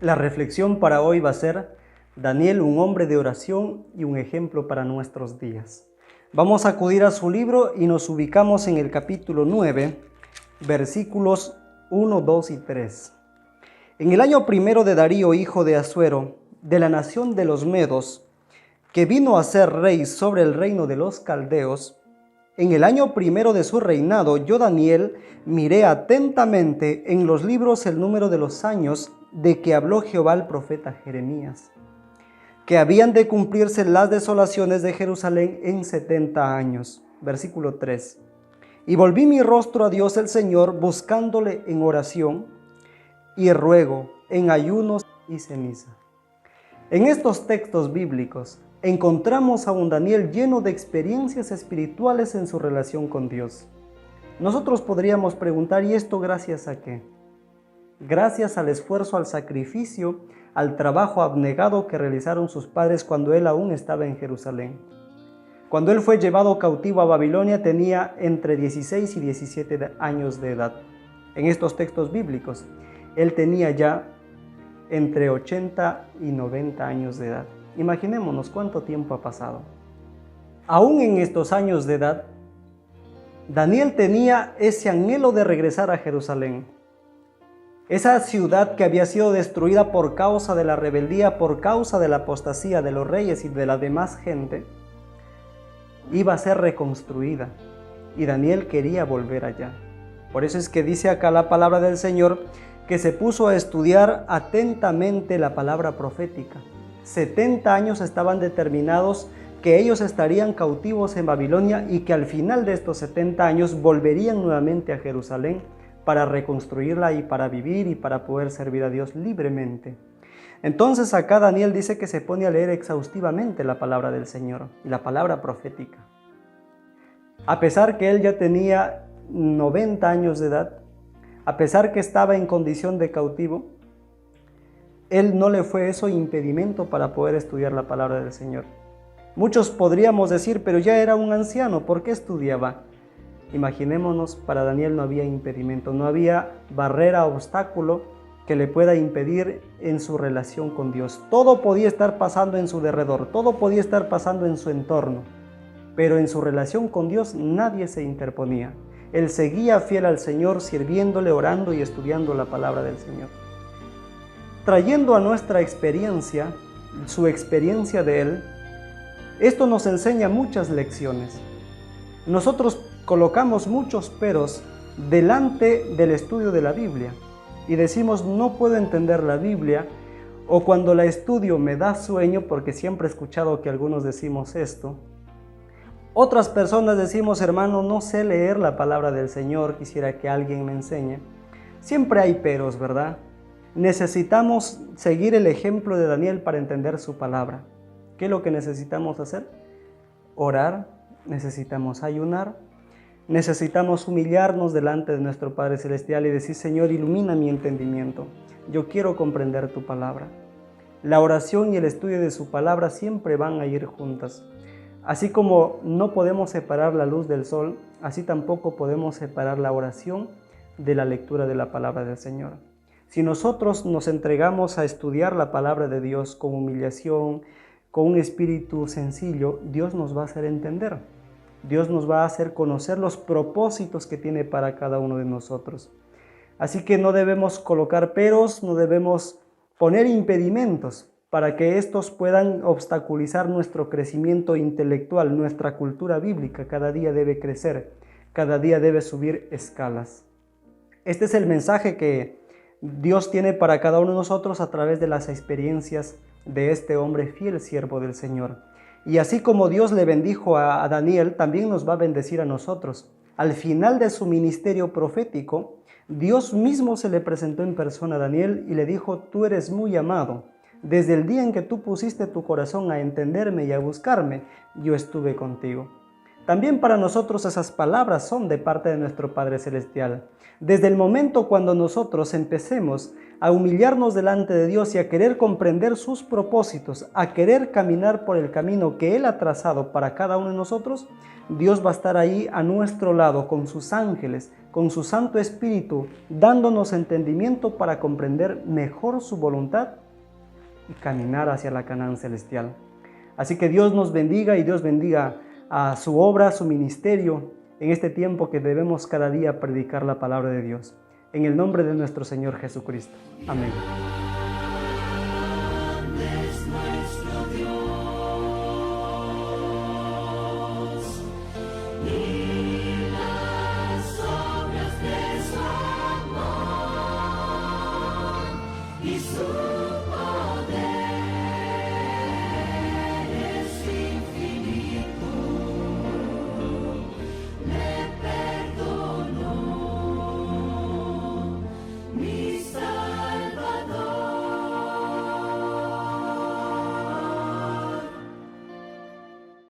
La reflexión para hoy va a ser Daniel, un hombre de oración y un ejemplo para nuestros días. Vamos a acudir a su libro y nos ubicamos en el capítulo 9, versículos 1, 2 y 3. En el año primero de Darío, hijo de Asuero, de la nación de los Medos, que vino a ser rey sobre el reino de los caldeos, en el año primero de su reinado, yo, Daniel, miré atentamente en los libros el número de los años de que habló Jehová al profeta Jeremías, que habían de cumplirse las desolaciones de Jerusalén en 70 años. Versículo 3. Y volví mi rostro a Dios el Señor, buscándole en oración y ruego, en ayunos y ceniza. En estos textos bíblicos encontramos a un Daniel lleno de experiencias espirituales en su relación con Dios. Nosotros podríamos preguntar, ¿y esto gracias a qué? Gracias al esfuerzo, al sacrificio, al trabajo abnegado que realizaron sus padres cuando él aún estaba en Jerusalén. Cuando él fue llevado cautivo a Babilonia tenía entre 16 y 17 años de edad. En estos textos bíblicos, él tenía ya entre 80 y 90 años de edad. Imaginémonos cuánto tiempo ha pasado. Aún en estos años de edad, Daniel tenía ese anhelo de regresar a Jerusalén. Esa ciudad que había sido destruida por causa de la rebeldía, por causa de la apostasía de los reyes y de la demás gente, iba a ser reconstruida. Y Daniel quería volver allá. Por eso es que dice acá la palabra del Señor, que se puso a estudiar atentamente la palabra profética. 70 años estaban determinados que ellos estarían cautivos en Babilonia y que al final de estos 70 años volverían nuevamente a Jerusalén para reconstruirla y para vivir y para poder servir a Dios libremente. Entonces acá Daniel dice que se pone a leer exhaustivamente la palabra del Señor y la palabra profética. A pesar que él ya tenía 90 años de edad, a pesar que estaba en condición de cautivo, él no le fue eso impedimento para poder estudiar la palabra del Señor. Muchos podríamos decir, pero ya era un anciano, ¿por qué estudiaba? Imaginémonos, para Daniel no había impedimento, no había barrera, obstáculo que le pueda impedir en su relación con Dios. Todo podía estar pasando en su derredor, todo podía estar pasando en su entorno, pero en su relación con Dios nadie se interponía. Él seguía fiel al Señor, sirviéndole, orando y estudiando la palabra del Señor. Trayendo a nuestra experiencia, su experiencia de él, esto nos enseña muchas lecciones. Nosotros colocamos muchos peros delante del estudio de la Biblia y decimos, no puedo entender la Biblia, o cuando la estudio me da sueño, porque siempre he escuchado que algunos decimos esto. Otras personas decimos, hermano, no sé leer la palabra del Señor, quisiera que alguien me enseñe. Siempre hay peros, ¿verdad? Necesitamos seguir el ejemplo de Daniel para entender su palabra. ¿Qué es lo que necesitamos hacer? Orar, necesitamos ayunar, necesitamos humillarnos delante de nuestro Padre Celestial y decir, Señor, ilumina mi entendimiento. Yo quiero comprender tu palabra. La oración y el estudio de su palabra siempre van a ir juntas. Así como no podemos separar la luz del sol, así tampoco podemos separar la oración de la lectura de la palabra del Señor. Si nosotros nos entregamos a estudiar la palabra de Dios con humillación, con un espíritu sencillo, Dios nos va a hacer entender. Dios nos va a hacer conocer los propósitos que tiene para cada uno de nosotros. Así que no debemos colocar peros, no debemos poner impedimentos para que estos puedan obstaculizar nuestro crecimiento intelectual, nuestra cultura bíblica. Cada día debe crecer, cada día debe subir escalas. Este es el mensaje que Dios tiene para cada uno de nosotros a través de las experiencias de este hombre fiel siervo del Señor. Y así como Dios le bendijo a Daniel, también nos va a bendecir a nosotros. Al final de su ministerio profético, Dios mismo se le presentó en persona a Daniel y le dijo, tú eres muy amado. Desde el día en que tú pusiste tu corazón a entenderme y a buscarme, yo estuve contigo. También para nosotros esas palabras son de parte de nuestro Padre Celestial. Desde el momento cuando nosotros empecemos a humillarnos delante de Dios y a querer comprender sus propósitos, a querer caminar por el camino que Él ha trazado para cada uno de nosotros, Dios va a estar ahí a nuestro lado con sus ángeles, con su Santo Espíritu, dándonos entendimiento para comprender mejor su voluntad y caminar hacia la Canaán celestial. Así que Dios nos bendiga y Dios bendiga a su obra, su ministerio, en este tiempo que debemos cada día predicar la palabra de Dios. En el nombre de nuestro Señor Jesucristo. Amén.